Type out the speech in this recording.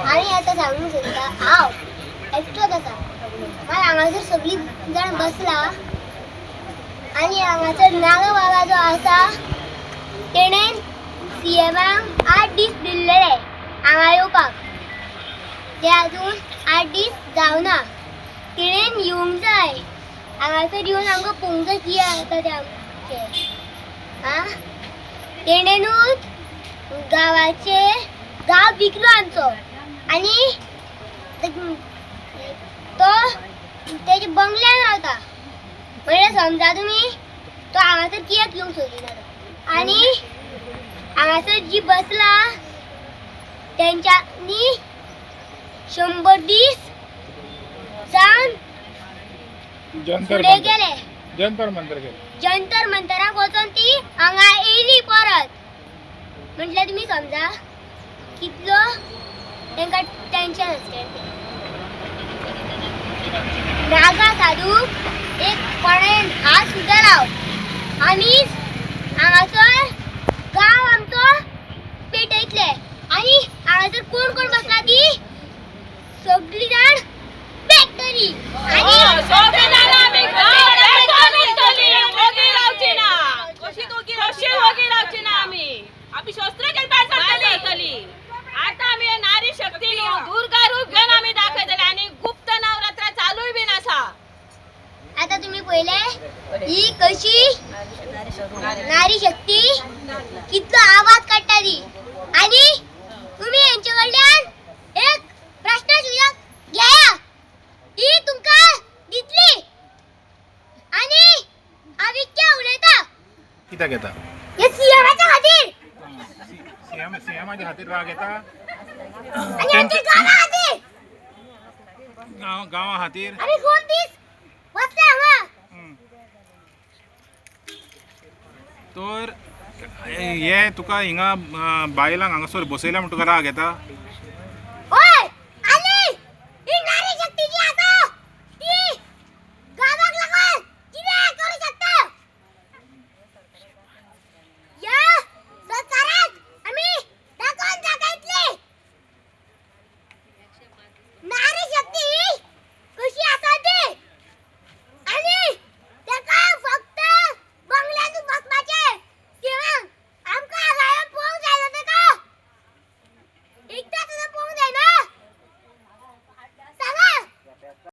आणि आता सांगू शकता हांव एकटोच आसा मागीर हांगासर सगळी जाण बसला आणि हांगासर नागा बाबा जो आसा तेणेन सीएमाक 8 दीस दिल्लेले हांगा येवपाक ते अजून 8 दीस जावना तेणेन येवंक जाय हांगासर येवन आमकां पळोवंक जाय कितें आसा तें आमचें आं तेणेनूच गांव विकलो आमचो आनी तो तेजे बंगल्यान रावता म्हणजे समजा तुमी तो हांगासर कित्याक येवंक सोदिना तो आनी हांगासर जी बसला तेंच्यांनी 100 दीस जावन फुडें गेले जंतर मंतराक वचोन ती हांगा येयली परत म्हटल्यार तुमी समजा कितलो तांकां टेन्शन आसलें नागा साधूक एक कोणेन हात सुद्दां लाव आमी हांगासर गांव आमचो पेटयतले आनी हांगासर कोण कोण बसला ती सगळी जाण फॅक्टरी आनी सगळे जाण आमी आमी शस्त्र घेवन भायर सरतली आता आमी नारी शक्ती दुर्गा रूप घेवन आमी दाखयतले आनी गुप्त नवरात्र चालूय बीन आसा आता तुम्ही पहिले ही कशी नारी शक्ती कितलो आवाज काढता ती आणि तुम्ही यांच्या कडल्यान एक प्रश्न सुद्धा घ्या ही तुमका दिसली आणि आम्ही क्या उलयता कित्याक येता हे सीएमाच्या खातीर सीएमाच्या खातीर राग येता आणि यांच्या गावा खातीर गांवा खातीर आम्ही 2 दीस बसले हांगा तर हे तुका हिंगा बायलांक हांगासर बसयल्या म्हणून तुका राग येता